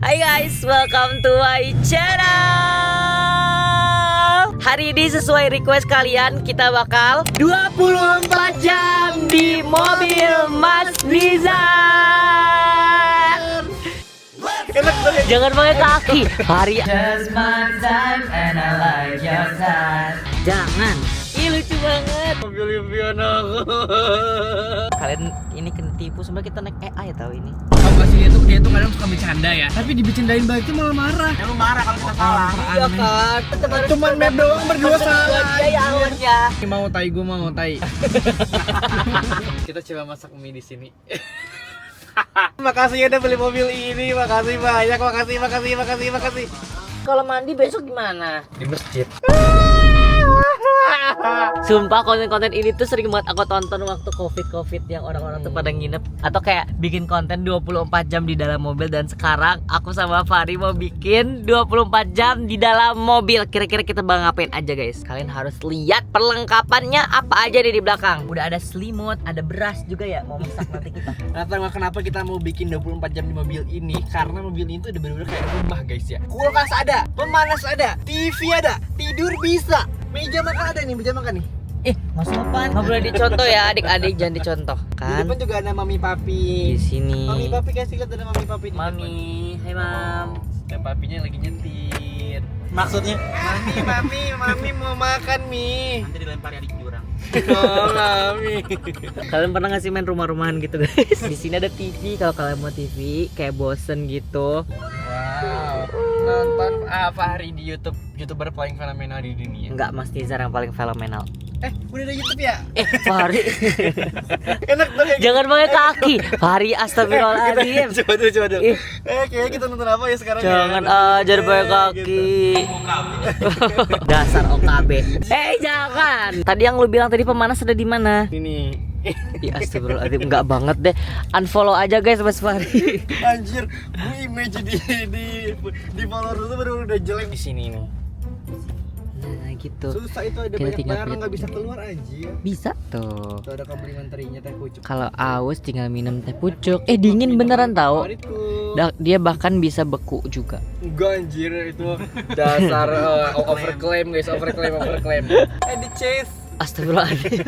Hai guys, welcome to my channel. Hari ini sesuai request kalian, kita bakal 24 jam di mobil Mas Nizar. Jangan pakai kaki. Hari just my time and I like your time. Jangan. Ih, lucu banget. Mobil impian aku. Kalian ini kena tipu, sebenarnya kita naik AI tahu ini. Kamu kasih dia tuh kadang suka bercanda ya. Tapi dibecandain balik tuh malah marah. Ya lu marah kalau kita salah. Iya kan. Cuman map doang berdua salah. Iya awalnya. Mau tai, gue mau tai. Kita coba masak mie di sini. Makasih ya udah beli mobil ini, makasih banyak, makasih. Kalau mandi besok gimana? Di masjid. Sumpah konten-konten ini tuh sering banget aku tonton waktu covid yang orang-orang tuh pada nginep atau kayak bikin konten 24 jam di dalam mobil. Dan sekarang aku sama Fahri mau bikin 24 jam di dalam mobil. Kira-kira kita bakal ngapain aja guys? Kalian harus lihat perlengkapannya apa aja di belakang. Udah ada selimut, ada beras juga ya, mau masak nanti kita. Kenapa kita mau bikin 24 jam di mobil ini? Karena mobil ini tuh udah bener-bener kayak rumah guys ya. Kulkas ada, pemanas ada, TV ada, tidur bisa. Meja makan ada nih, meja makan nih. Mas Sopan, nggak boleh dicontoh ya adik-adik, jangan dicontoh Di kan. depan juga ada mami papi. Di sini. Mami papi kasih lihat ada mami papi di Mami, hai mam. depan. Dan papinya lagi nyetir. Maksudnya Mami mau makan mie. nanti dilempari adik jurang. Oh, mami. Kalian pernah nggak sih main rumah-rumahan gitu guys? Di sini ada TV, kalau kalian mau TV kayak bosen gitu. Wow. Nonton apa hari di YouTube? YouTuber paling fenomenal di dunia. Enggak, Mas Nizar yang paling fenomenal. Udah ada YouTube ya? Fahri, Enak dong ya. jangan pakai kaki. Fahri, astagfirullahaladzim. Coba dulu. Ih. Kayaknya kita nonton apa ya sekarang? Jangan ya? aja pakai kaki. Dasar OKB. Jangan. Tadi yang lu bilang tadi pemanas ada di mana? Ini. Ya astagfirullahaladzim, enggak banget deh. Unfollow aja guys Mas Fahri. Anjir, gue image di follower itu baru udah jelek di sini nih. Nah gitu. Susah itu, ada Kita banyak tinggal barang lihat. nggak bisa keluar anjir. Bisa tuh. Tuh ada komplimenterinya teh pucuk. Kalau aus tinggal minum teh pucuk. Dingin beneran tahu. Favoritku. Dia bahkan bisa beku juga. Enggak anjir, itu dasar overclaim guys, overclaim. Di chase. Astagfirullahaladzim.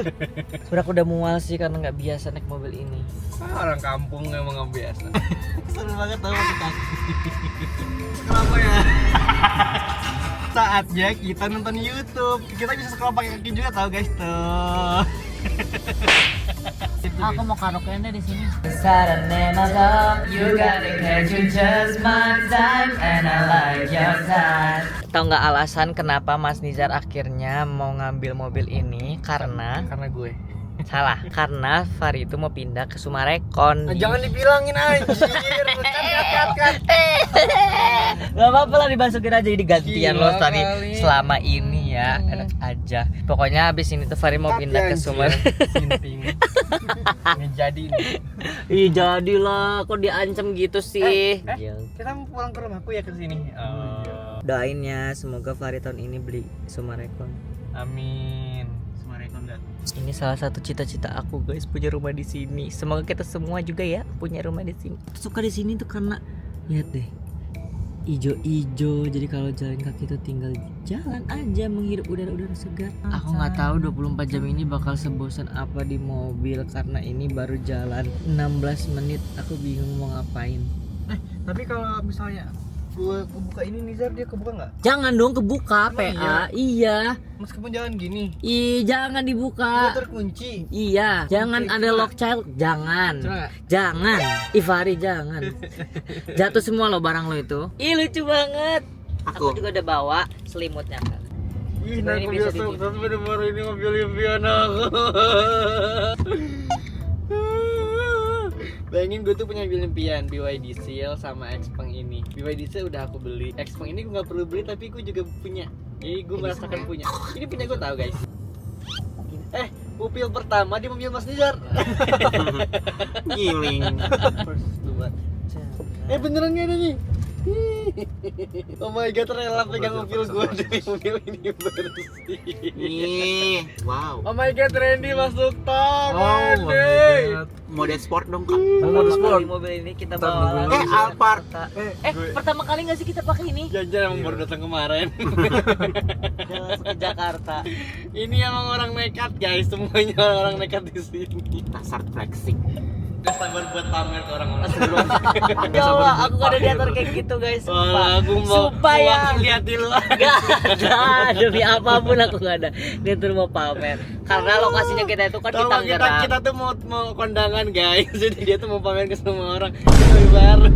Sebenernya aku udah mual sih karena nggak biasa naik mobil ini. Orang kampung emang nggak biasa. Seru banget tau kita. Kenapa ya? Saatnya kita nonton YouTube. Kita bisa scroll pakai kaki juga tau guys tuh. Aku mau karaoke di sini. You gotta catch you just my time and I like your time. Tahu nggak alasan kenapa Mas Nizar akhirnya mau ngambil mobil ini? Karena gue. salah. Karena Fahri itu mau pindah ke Sumarekon. Jangan dibilangin anjir. Kat. Gak apa-apa lah, dimasukin aja jadi gantian Gila lo tadi kali. selama ini ya. Enak aja. Pokoknya habis ini tuh Fahri mau pindah ke Sumarekon. Jadi nih. Ih jadilah, kok diancam gitu sih. Kita mau pulang ke rumahku ya ke sini. Doain ya, semoga Fahri tahun ini beli Sumarekon. Amin. Sumarekon dah. Ini salah satu cita-cita aku guys, punya rumah di sini. Semoga kita semua juga ya punya rumah di sini. Suka di sini tuh karena lihat deh, ijo-ijo. Jadi kalau jalan kaki tuh tinggal jalan aja, menghirup udara-udara segar. Aku nggak tahu 24 jam ini bakal sebosan apa di mobil karena ini baru jalan 16 menit. Aku bingung mau ngapain. Tapi kalau misalnya gue kebuka ini Nizar, dia kebuka nggak? Jangan dong kebuka Emang PA. Iya. Meskipun jalan gini. Jangan Gue dibuka. terkunci. Iya, jangan ada lock child, jangan. Coba. Jangan. Fahri jangan. Jatuh semua lo barang lo itu. Lucu banget. Aku juga udah bawa selimutnya kan. Ih, Ini aku bisa biasa di- baru ini mobil impian aku. Bayangin gue tuh punya mobil impian BYD Seal sama Xpeng ini. BYD Seal udah aku beli. Xpeng ini gue gak perlu beli tapi gue juga punya. Jadi gue merasakan punya. Ini punya gue tahu guys. Mobil pertama di mobil Mas Nizar. Giling. First, dua. Beneran gak ada nih? Oh my god, rela pegang mobil gue demi mobil ini bersih. Nih, wow. Oh my god, Randy masuk tol. Oh my god. Mode sport dong kak. Mode Pertama sport. kali mobil ini kita Ntar bawa dulu. langsung ke Alphard. Jakarta. Pertama kali nggak sih kita pakai ini? Jangan emang baru datang kemarin. Udah langsung ke Jakarta. Ini emang orang nekat guys, semuanya orang nekat di sini. Dasar flexing. Gak sabar buat pamer ke orang-orang. Ya Allah, aku gak ada diatur kayak gitu guys. Wah, Sumpah. aku mau Sumpah ya. lihat di luar. Gak ada, demi apapun aku gak ada diatur mau pamer. Karena lokasinya kita itu kan di Tahu nggak, kita Tangerang. tuh mau kondangan guys. Jadi dia tuh mau pamer ke semua orang. Mobil baru.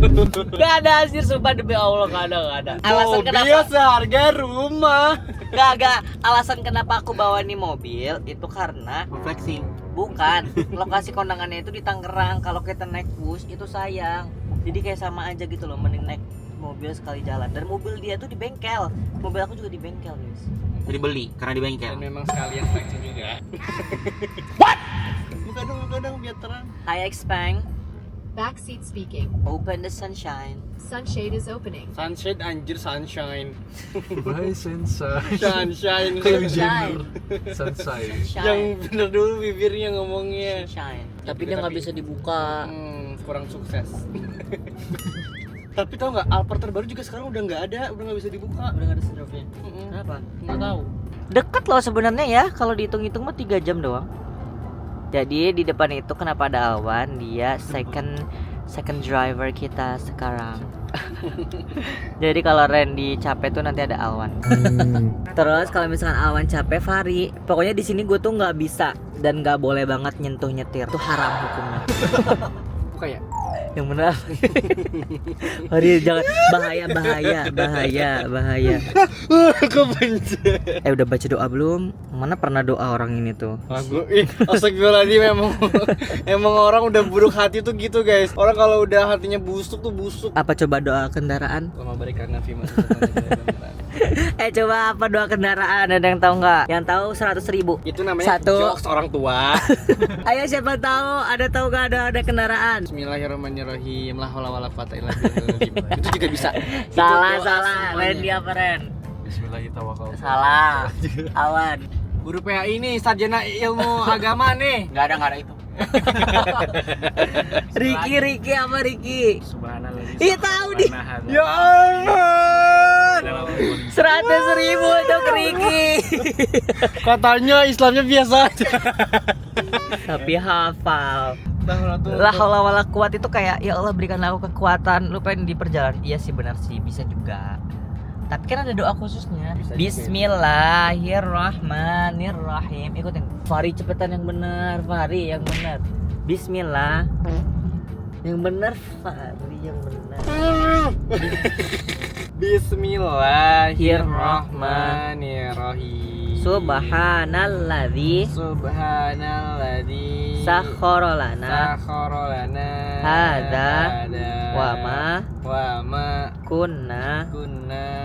Gak ada hasil, sumpah demi Allah gak ada. Alasan Mobil kenapa? seharga rumah. Gak. Alasan kenapa aku bawa nih mobil itu karena Flexing. bukan lokasi kondangannya itu di Tangerang. Kalau kita naik bus itu sayang. Jadi kayak sama aja gitu loh, mending naik mobil sekali jalan. Dan mobil dia tuh di bengkel. Mobil aku juga di bengkel guys. Jadi beli karena di bengkel. Dan memang sekalian flexing juga. What? Buka dong biar terang. Hi Xpeng, Backseat speaking. open the sunshine. Sunshade is opening. Sunshade anjir sunshine. Bye Sensei. Sunshine. Sunshine. Sensei. Yang Sunshine. bener dulu bibirnya ngomongnya. Sunshine. Tapi dia nggak bisa dibuka. Kurang sukses. Tapi tau nggak, Alphard terbaru juga sekarang udah nggak ada, udah nggak bisa dibuka. Udah nggak ada sunroofnya. Kenapa? Nggak tahu. Dekat loh sebenarnya ya, kalau dihitung-hitung mah 3 jam doang. Jadi di depan itu kenapa ada Alwan? Dia second driver kita sekarang. Jadi kalau Randy capek tuh nanti ada Alwan. Terus kalau misalkan Alwan capek, Fahri. Pokoknya di sini gue tuh nggak bisa dan nggak boleh banget nyentuh nyetir. Itu haram hukumnya. Buka ya? Yang benar. Fahri jangan, bahaya. Aku benci. Udah baca doa belum? Mana pernah doa orang ini tuh? Aku astagfirullahaladzim, emang orang udah buruk hati tuh gitu guys. Orang kalau udah hatinya busuk tuh busuk. Apa coba doa kendaraan? Lama berikan Nafi Mas. Coba apa doa kendaraan? Ada yang tahu nggak? Yang tahu 100.000. Itu namanya Satu. jokes orang tua. Ayo siapa tahu? Tahu nggak ada kendaraan? Bismillahirrahmanirrahim. La haula wala quwata illa billah. Itu juga bisa. Salah. Itu doa semuanya. Randy apa Ren? Bismillahirrahmanirrahim. Salah. Awan. Guru PAI ini sarjana ilmu agama nih. Nggak ada itu. Ricky apa Ricky? Subhanallah. Iya tahu nih. Ya Allah. 100.000 untuk Ricky. Katanya Islamnya biasa aja. Tapi hafal. La haula wala quwat itu kayak ya Allah berikan aku kekuatan. Lu pengen di perjalanan. Iya sih benar sih, bisa juga. Tapi kan ada doa khususnya. Bisa juga. Bismillahirrahmanirrahim. Ikutin. Fahri cepetan yang benar, Fahri yang benar. Bismillah. Yang benar, Fahri yang benar. Bismillahirrahmanirrahim. Subhanalladzi sakhkhara lana Hada wa ma kunna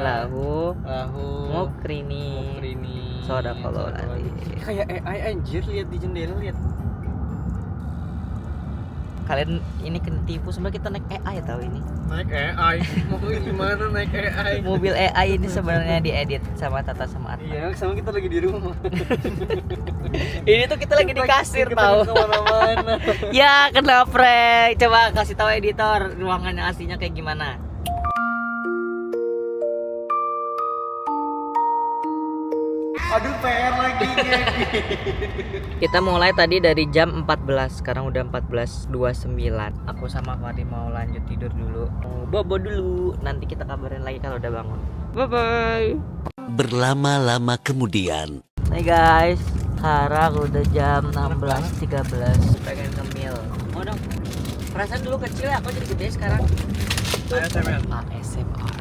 lahu mukrini. Shadaqallahul adzim. Kayak AI anjir, lihat di jendela, lihat. Kalian ini kena tipu, sebenarnya kita naik AI tahu ini. Naik AI. Mau gimana naik AI? Mobil AI ini sebenarnya diedit sama Tata sama Atma. Iya, sama kita lagi di rumah. Ini tuh kita lagi di kasir Kita tahu. kemana-mana. Ya kena prank. Coba kasih tahu editor ruangan yang aslinya kayak gimana. Aduh, PR lagi nih. Kita mulai tadi dari jam 14, sekarang udah 14.29. Aku sama Fahri mau lanjut tidur dulu. Mau bobo dulu. Nanti kita kabarin lagi kalau udah bangun. Bye bye. Berlama-lama kemudian. Hai guys, sekarang udah jam 16.13. Pengen ngemil. Mau dong. Perasaan dulu kecil ya, aku jadi gede sekarang. ASMR.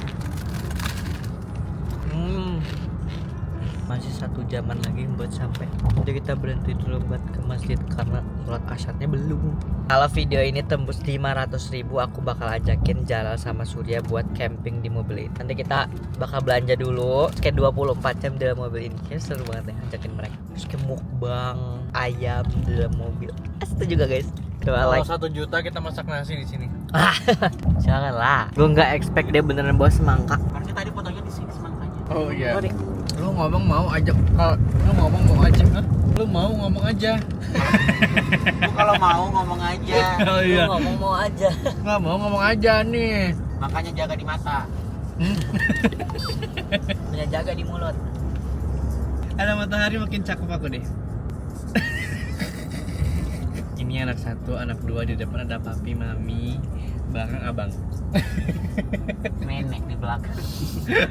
Masih 1 jaman lagi buat sampai. Jadi kita berhenti dulu buat ke masjid karena sholat asyarnya belum. Kalau video ini tembus 500.000, aku bakal ajakin Jalal sama Surya buat camping di mobil ini. Nanti kita bakal belanja dulu kayak 24 jam di dalam mobil ini. Kayaknya seru banget ya ajakin mereka. Terus kayak mukbang ayam di dalam mobil. Setuju juga guys. Doa Kalau like. 1 juta kita masak nasi di sini. Jangan lah. Gue nggak expect dia beneran bawa semangka. Harusnya tadi fotonya di sini semangkanya. Oh iya. Sorry. Lu ngomong mau aja. Kalau lu ngomong mau aja. Hah? Lu mau ngomong aja. Lu kalau mau ngomong aja. Oh Lu ngomong mau aja. Nggak mau ngomong aja nih. Makanya jaga di mata. Punya jaga di mulut. Ada matahari makin cakep aku deh. Ini anak 1, anak 2, di depan ada papi, mami, belakang abang. Nenek di belakang.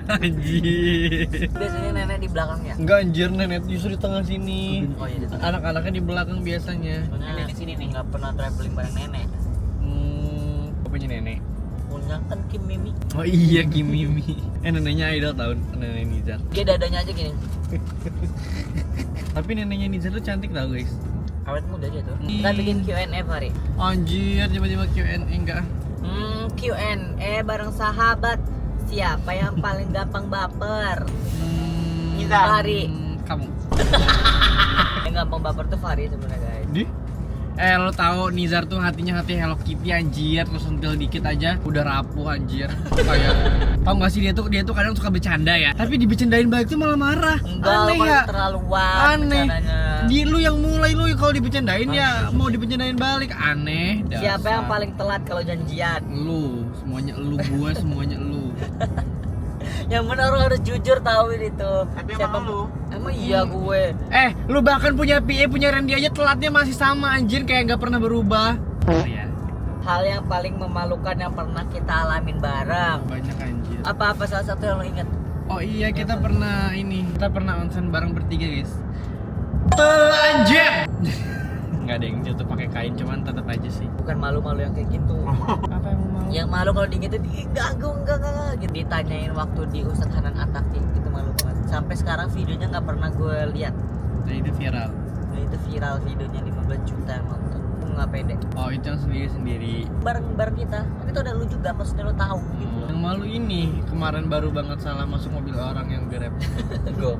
Anjir. Biasanya nenek di belakangnya. Enggak anjir, nenek justru di tengah sini. Oh iya. Anak-anaknya di belakang biasanya. Nenek di sini nih nggak pernah traveling bareng nenek. Apa punya nenek? Punya kan Kim Mimi. Oh iya, Kimimi. Neneknya idol tahun, nenek Nizar. Dia dadanya aja gini. Tapi neneknya Nizar tuh cantik tau guys. Awet muda dia tuh. Kita bikin Q&A hari. Anjir, tiba-tiba Q&A enggak. Q&A bareng sahabat. Siapa yang paling gampang baper? Nizar. Fahri. Kamu. Yang gampang baper tuh Fahri sebenarnya guys. Di? Lo tahu Nizar tuh hatinya hati Hello Kitty anjir, terus sentil dikit aja udah rapuh anjir. Kayak tau gak sih dia tuh kadang suka bercanda ya, tapi dibecandain balik tuh malah marah. Enggak, Aneh lo ya. keterlaluan Aneh. bercandanya. Lu yang mulai lu kalau dibecandain ya mau dibecandain balik aneh. Siapa dasar. yang paling telat kalau janjian? Lu, semuanya lu, gua semuanya lu. Yang benar lo harus jujur tahuin itu. Tapi emang lu. Emang iya gue. Lu bahkan punya PA, punya Randy aja telatnya masih sama anjir, kayak nggak pernah berubah. Oh ya, Hal yang paling memalukan yang pernah kita alamin bareng. banyak anjir. Apa salah satu yang lo inget? Oh iya, kita pernah onsen bareng bertiga guys. Telanjang. Nggak ada yang jatuh pakai kain, cuman tetap aja sih. Bukan malu-malu yang kayak gitu. Apa yang mau? Yang malu kalau diingetin, enggak gitu. Ditanyain waktu di Ustadz Hanan Attaqi, itu malu banget. Sampai sekarang videonya nggak pernah gue lihat. Nah itu viral. Nah, itu viral videonya 15 juta yang nonton. Gue nggak pede. Oh itu yang sendiri. Bareng kita. Tapi itu ada lu juga, maksudnya lo tahu gitu. Yang malu ini kemarin baru banget salah masuk mobil orang yang grab. Go.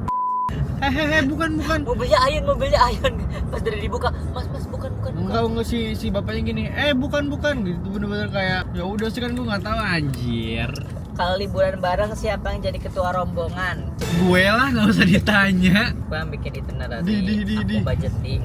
Hehehe, bukan. Mobilnya Ayun. Pas dari dibuka, Mas, bukan. Enggak si bapaknya gini. Bukan gitu, bener-bener kayak ya udah sih kan gue nggak tahu anjir. Kalau liburan bareng siapa yang jadi ketua rombongan? Gue lah, nggak usah ditanya. Gue yang bikin itinerary. Di. Aku budgeting.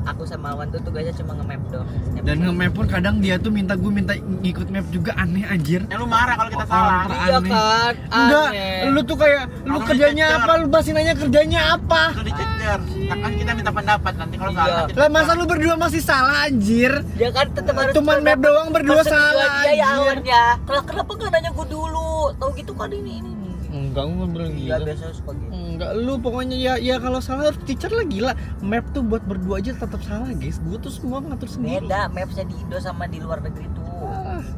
Aku sama Awan tuh tugasnya cuma nge-map doang. Dan nge-map pun kadang dia tuh minta ngikut map juga, aneh anjir. Ya lu marah kalau kita salah. Iya Aneh. kan? Enggak, Aneh. lu tuh kayak lu Orang kerjanya dicecer. apa? Lu masih nanya kerjanya apa? Lu dicecer. Kan kita minta pendapat nanti kalau salah. Iya. kita- Lah masa lu berdua masih salah anjir? Dia kan tetap harus Cuman map doang berdua persetujuan salah dia ya anjir. Awan ya. Kenapa nggak nanya gue dulu? Tahu gitu kan ini. Enggak, gue bilang Iya gitu. biasanya suka gitu. Enggak, lu pokoknya ya kalau salah harus teacher lah, gila. Map tuh buat berdua aja tetap salah, guys. Gue tuh semua ngatur sendiri. Beda mapsnya di Indo sama di luar negeri tuh.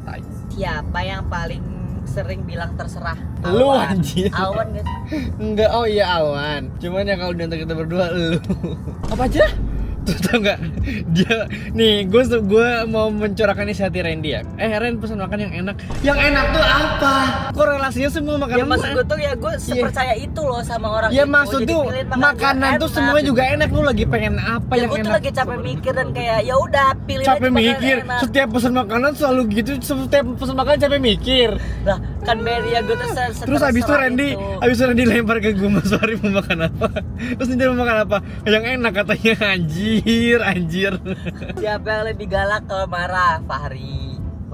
Tai. Siapa yang paling sering bilang terserah? Lu, Awan. anjir. Awan guys. Enggak, oh iya Awan. Cuman ya kalau di antara kita berdua lu. Apa aja? Tuh tau nggak? Dia nih, gue mau mencurahkan isi hati Randy ya. Ren pesan makan yang enak. Yang enak tuh apa? Korelasinya semua makanan. Ya maksud gue tuh ya gue sepercaya itu loh sama orang Ya itu. maksud Jadi tuh pilihin makanan tuh enak. semuanya juga enak. Lu lagi pengen apa Ya yang gue tuh enak? lagi capek mikir dan kayak ya udah pilih Capek aja makanan mikir. enak. Setiap pesan makanan selalu gitu. Setiap pesan makanan capek mikir. Lah kan beda ya gue tuh Terus abis itu Randy lempar ke gue, Mas Fahri mau makan apa? Terus dia mau makan apa? Yang enak katanya. Anjir. Siapa yang lebih galak kalau marah? Fahri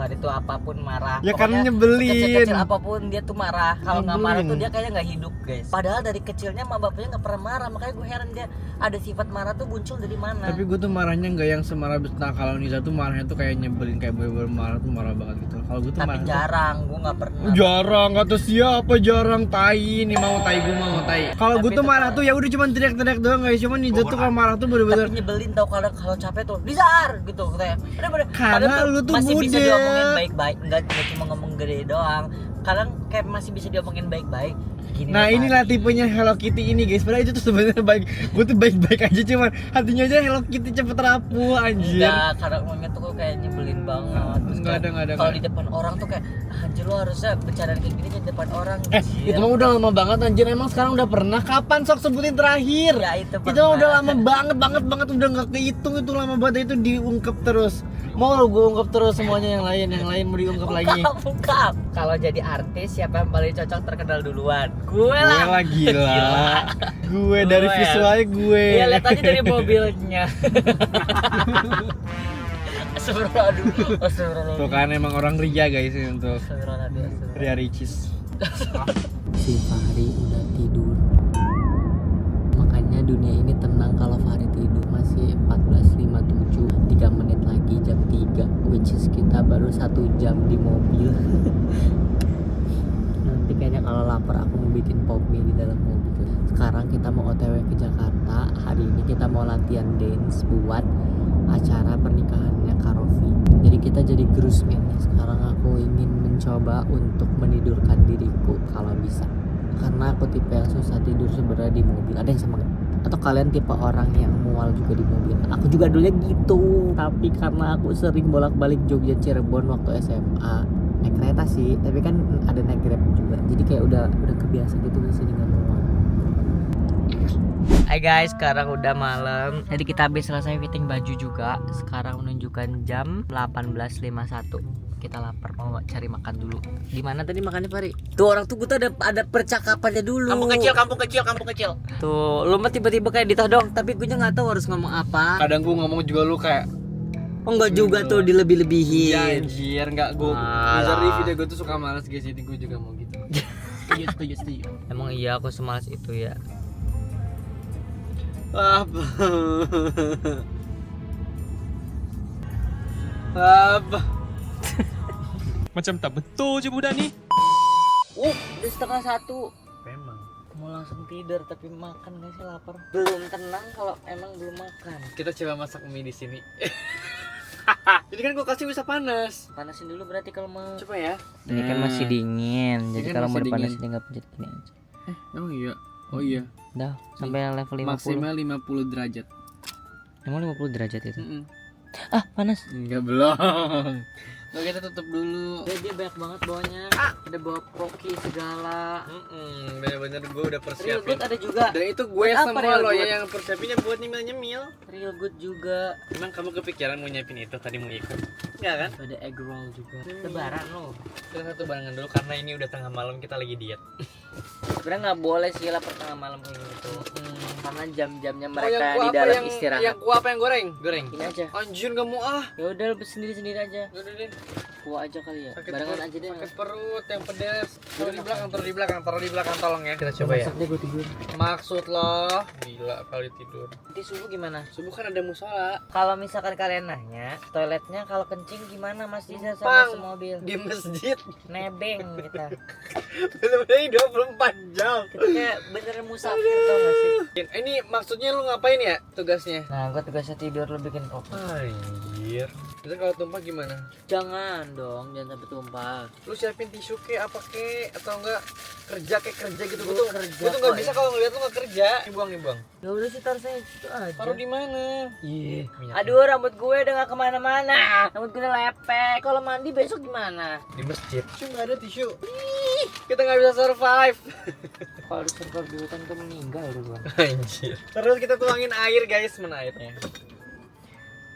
itu apapun marah. Ya Pokoknya kan nyebelin. Kecil-kecil apapun dia tuh marah. Kalau nggak marah Nyebelin. tuh dia kayaknya nggak hidup guys. Padahal dari kecilnya sama bapaknya nggak pernah marah. Makanya gue heran dia ada sifat marah tuh muncul dari mana. Tapi gue tuh marahnya nggak yang semarah. Nah kalau Niza tuh marahnya tuh kayak nyebelin, kayak bener-bener marah tuh marah banget gitu. Kalau gue tuh Tapi marah jarang, gue nggak pernah. jarang, kata siapa jarang, tai nih mau tai, gue mau tai. Kalau gue Tapi tuh tetap- marah tuh ya udah cuma teriak-teriak doang guys. Cuman Niza tuh kalau marah tuh bener-bener Tapi nyebelin tau kalau capek tuh Nizar gitu katanya. Bener-bener. Karena Kadang lu tuh masih bisa budek. diomongin baik-baik, enggak cuma ngomong gede doang. Kadang kayak masih bisa diomongin baik-baik. Gini nah loh, inilah Fahri. tipenya Hello Kitty ini guys. Padahal itu tuh sebenarnya baik. Gue tuh baik-baik aja, cuman hatinya aja Hello Kitty cepet rapuh anjir. Enggak, kadang ngomongnya tuh kayak nyebelin banget. Terus Nggak ada. Kalau di depan orang tuh kayak anjir lu harusnya bercanda kayak gini di depan orang. Itu mah udah lama banget anjir. Emang sekarang udah pernah? Kapan sok sebutin terakhir? Ya itu Itu mah udah lama banget udah nggak kehitung, itu lama banget, itu diungkep terus. Mau lu gue ungkep terus semuanya yang lain mau diungkep lagi. Ungkap. Kalau jadi artis siapa yang paling cocok terkenal duluan? Gue Gue lah. lah gila. Gue dari Gue. visualnya gue. Iya lihat aja dari mobilnya. Astagfirullah. Tuh kan emang orang Ria guys ini untuk Astagfirullah. Ria Ricis. Si Fahri udah tidur. Makanya dunia ini tenang kalau Fahri tidur. Masih 14.57, 3 menit lagi jam 3, which is kita baru 1 jam di mobil. Nanti kayaknya kalau lapar aku mau bikin pop mie di dalam mobil. Sekarang kita mau OTW ke Jakarta. Hari ini kita mau latihan dance buat acara pernikahannya Karofi. Jadi kita jadi groomsmen nih. Sekarang aku ingin mencoba untuk menidurkan diriku kalau bisa. Karena aku tipe yang susah tidur sebenarnya di mobil. Ada yang sama gak? Atau kalian tipe orang yang mual juga di mobil? Aku juga dulunya gitu. Tapi karena aku sering bolak-balik Jogja Cirebon waktu SMA, naik kereta sih, tapi kan ada naik Grab juga. Jadi kayak udah kebiasa gitu di sini nggak mual. Hai guys, sekarang udah malam. Jadi kita habis selesai fitting baju juga. Sekarang menunjukkan jam 18.51. Kita lapar, mau cari makan dulu. Di mana tadi makannya, Fari? Tuh orang tuh tuh ada percakapannya dulu. Kampung kecil. Tuh, lu mah tiba-tiba kayak ditodong, tapi gue nggak tahu harus ngomong apa. Kadang gue ngomong juga lu kayak Oh enggak juga tuh dilebih-lebihin. ya anjir, enggak gue. Alah. User di video gue tuh suka malas guys, jadi gue juga mau gitu. Setuju. Emang iya aku semalas itu ya. Apa? Apa? Macam tak betul je budak ni. Udah 1:30. Memang. Mau langsung tidur tapi makan gak sih, lapar? Belum tenang kalau emang belum makan. Kita coba masak mie di sini. Jadi kan gue kasih bisa panas. Panasin dulu berarti kalau mau. Coba ya. Ini kan masih dingin. Jadi Ini kan kalau mau masih dipanasin dingin. tinggal pencet gini aja. Emang iya. Oh iya. Dah, sampai level 50. Maksimal 50 derajat. Emang 50 derajat itu. Mm-mm. Ah, panas. Enggak belum. Nah, kita tutup dulu. Dia banyak banget bawanya. Ada bawa poki segala. Bener-bener gue udah Real persiapin. good ada juga. Dan itu gue Apa semua real loh good? ya yang persiapinnya buat nyemil-nyemil. Real good juga. Emang kamu kepikiran mau nyiapin itu tadi mau ikut? Enggak kan? Ada egg roll juga. Lebaran loh. Kita satu barengan dulu karena ini udah tengah malam, kita lagi diet. Sebenarnya nggak boleh sih lapar tengah malam kayak gitu. Karena jam-jamnya Oh, mereka yang di gua dalam yang istirahat. Yang kuah apa yang goreng? Goreng. Ini aja. Anjir enggak mau ah. Ya udah lu sendiri-sendiri aja. Udah deh. Kuah aja kali ya. Sakit Barengan perut, aja deh. sakit perut yang pedas. Taruh di belakang, tolong ya. Kita coba ya. Masak deh gue tidur. Maksud lo gila kali tidur. Nanti subuh gimana? Subuh kan ada musola Kalau misalkan kalian nanya, toiletnya kalau kencing gimana Mas Diza Numpang. sama semobil? di masjid. Nebeng kita. Bener-bener 24 jam. Kita kayak beneran musafir tau gak sih? Ini maksudnya lu ngapain ya tugasnya? Nah, gue tugasnya tidur lu bikin kopi. Anjir. Itu kalau tumpah gimana? Jangan dong, jangan sampai tumpah. Lu siapin tisu ke apa ke atau enggak kerja gitu. Gua Gue tuh kerja nggak kok, bisa ya. kalau ngeliat lu nggak kerja. Dibuang. Ya udah sih taruh saya itu aja. Taruh di mana? Iya. Aduh, rambut gue udah gak kemana-mana. Rambut gue udah lepek. Kalau mandi besok gimana? Di masjid. Tisu nggak ada tisu. Ih, kita nggak bisa survive. Kalau harus survive di hutan tuh meninggal udah gua. Anjir. Terus kita tuangin air guys, mana airnya?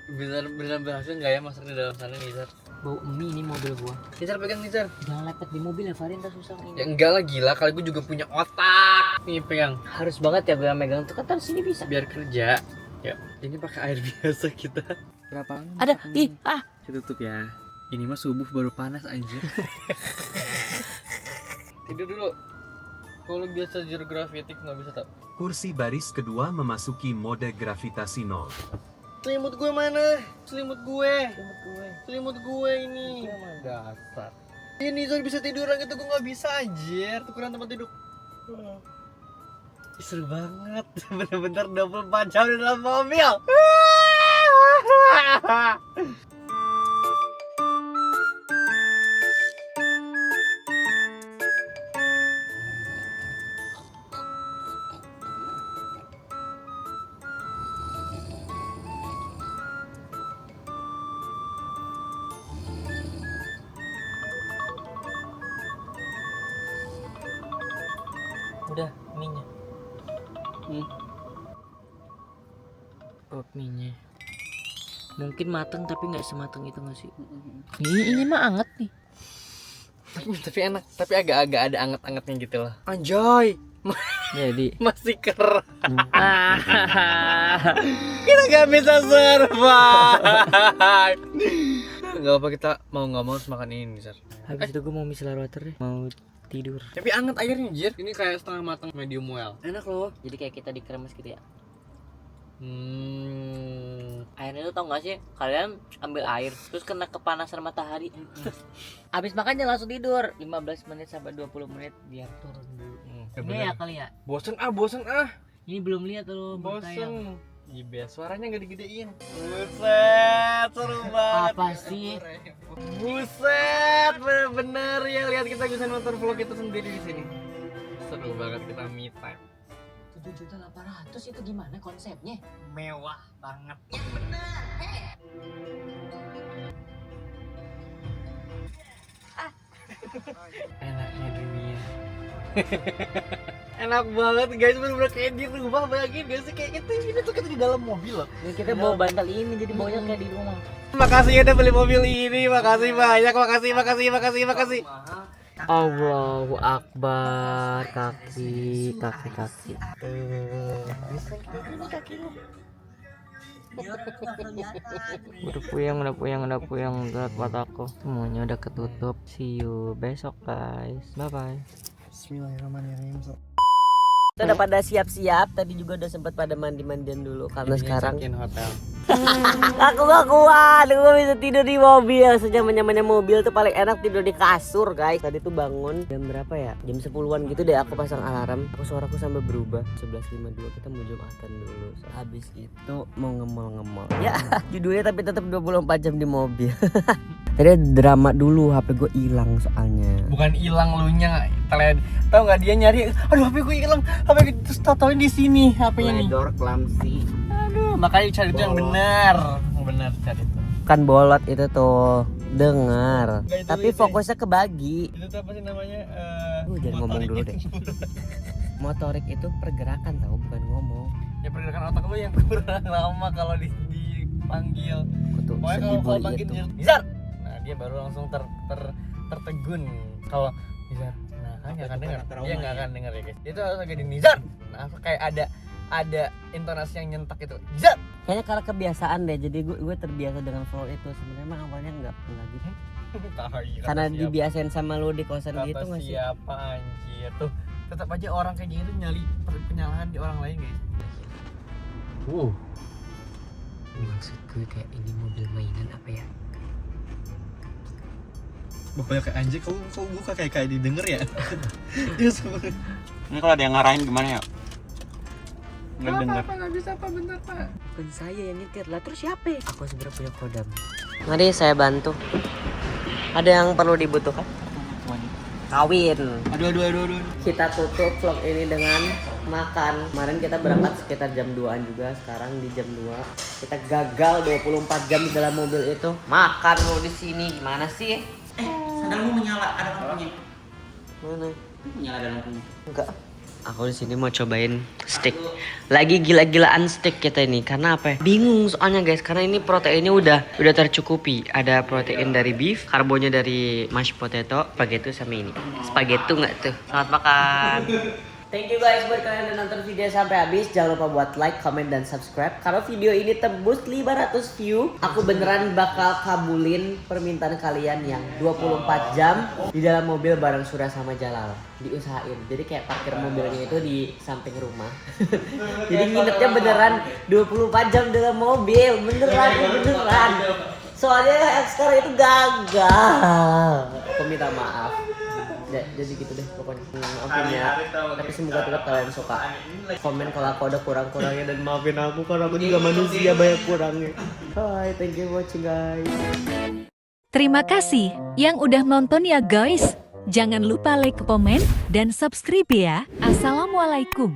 Bener berhasil nggak ya masak di dalam sana Nizar? Bau mie ini mobil gua. Nizar pegang Nizar. Jangan lepet di mobil ya, Farin, tak susah ini. Ya enggak lah gila, kali gue juga punya otak. Nih pegang. Harus banget ya gue yang megang tuh, kan taruh sini bisa. Biar kerja. Ya, ini pakai air biasa kita. Berapa? Ada, Kita tutup ya. Ini mah subuh baru panas anjir. Tidur dulu. Kalau biasa zero gravity nggak bisa tak. Kursi baris kedua memasuki mode gravitasi nol. Selimut gue mana? Selimut gue ini. Dasar. Ini Zor bisa tiduran gitu, gue nggak bisa anjir. Tukeran tempat duduk. Ih, seru banget. Bener-bener 24 jam di dalam mobil. Udah, mie-nya. Oh, mie-nya. Mungkin mateng tapi nggak semateng itu nggak sih? Ini mah anget nih. Tapi enak, tapi agak-agak ada anget-angetnya gitu loh. Anjay. Jadi Masih keras. Kita gak bisa survive. Gak apa, kita mau nggak mau harus makan ini, Sar. habis itu gue mau micellar water deh, mau tidur. Tapi anget airnya, Jir. Ini kayak setengah matang medium well. Enak loh. Jadi kayak kita dikeremes gitu ya. Airnya tuh tau gak sih, kalian ambil air terus kena kepanasan matahari. Abis makannya langsung tidur 15 menit sampai 20 menit biar turun dulu. Ini ya kali ya. Bosen ah. Ini belum lihat loh bertayang. Iya, suaranya gak digedein. Buset, seru banget. Apa sih? Buset, bener-bener ya, lihat kita bisa nonton vlog kita sendiri di sini. Seru banget kita me time. 7.800.000 itu gimana konsepnya? Mewah banget. Enaknya dunia. Enak banget guys, bener-bener kayak di rumah. Bayangin gak sih kayak gitu, ini tuh kita di dalam mobil loh. Kita bawa bantal ini jadi baunya kayak di rumah. Makasih udah beli mobil ini, makasih banyak, makasih. Allahu Akbar, kaki. Udah puyeng berat mataku. Semuanya udah ketutup. See you besok guys. Bye bye. Bismillahirrahmanirrahim. Kita udah pada siap-siap, tadi juga udah sempat pada mandi-mandian dulu karena sekarang check-in hotel. aku gak kuat, aku bisa tidur di mobil. Senyaman-nyamannya mobil tuh paling enak tidur di kasur guys. Tadi tuh bangun jam berapa ya? Jam 10-an gitu deh aku pasang alarm. Suaraku sampai berubah 11.52, kita mau Jumatan dulu. Habis itu mau ngemol-ngemol. Ya judulnya tapi tetap 24 jam di mobil. Tadi drama dulu, HP gue hilang soalnya. Bukan hilang lu nya, kalian tahu nggak dia nyari, aduh HP gue hilang, HP gue terus tatoin di sini HP-nya nih. Ledor clumsy. Aduh, makanya cari itu yang benar cari itu. Kan bolot itu tuh, dengar. Nggak, itu Tapi itu. fokusnya kebagi. Itu tuh apa sih namanya? Jangan ngomong dulu deh. Motorik itu pergerakan tahu, bukan ngomong. Ya pergerakan otak lu yang kurang lama kalau dipanggil. Aku tuh Pokoknya sedih kalau bully panggil itu. Nizar, nah dia baru langsung tertegun. Kalau Nizar, nah kan nggak akan dengar. Dia nggak akan dengar ya guys. Itu harus lagi di Nizar. Nah kayak ada intonasi yang nyentak itu. Nizar. Kayaknya karena kebiasaan deh, jadi gue terbiasa dengan flow itu. Sebenarnya emang awalnya nggak gitu. Karena dibiasain sama lu di kosan gitu nggak sih? Siapa anjir tuh, tetap aja orang kayak gitu nyali penyalahan di orang lain guys. Maksud gue kayak ini mobil mainan apa ya? Bapaknya kayak anjir, kau buka kayak didengar ya. Dia sebenarnya Ini kalau ada yang ngarahin gimana ya? Nggak denger. nggak bisa apa bentar pak. Bukan saya yang nyetir lah, terus siapa? Aku sebenarnya punya kodam. Mari saya bantu. Ada yang perlu dibutuhkan? Kawin. Aduh. Kita tutup vlog ini dengan makan. Kemarin kita berangkat sekitar jam 2an juga. Sekarang di jam 2 kita gagal 24 jam di dalam mobil itu. Makan lu di sini gimana sih? Sandalmu menyala, ada lampunya. Mana? Menyala ada lampunya. Enggak. Aku di sini mau cobain steak. Lagi gila-gilaan steak kita ini. Karena apa ya? Bingung soalnya guys. Karena ini proteinnya udah tercukupi. Ada protein dari beef, karbonya dari mashed potato, spaghetti sama ini. Spaghetti nggak tuh? Selamat makan. Thank you guys buat kalian yang nonton video sampai habis. Jangan lupa buat like, comment, dan subscribe. Kalau video ini tembus 500 view, aku beneran bakal kabulin permintaan kalian yang 24 jam di dalam mobil bareng Surya sama Jalal. Diusahain. Jadi kayak parkir mobilnya itu di samping rumah. Jadi nginepnya beneran 24 jam dalam mobil. Beneran. Soalnya sekarang itu gagal. Aku minta maaf. Jadi gitu deh pokoknya. Maafin ya. Tapi semoga tetap kalian suka. Komen kalau aku ada kurang-kurangnya dan maafin aku karena aku juga manusia banyak kurangnya. Bye, thank you for watching guys. Terima kasih yang udah nonton ya guys. Jangan lupa like, komen, dan subscribe ya. Assalamualaikum.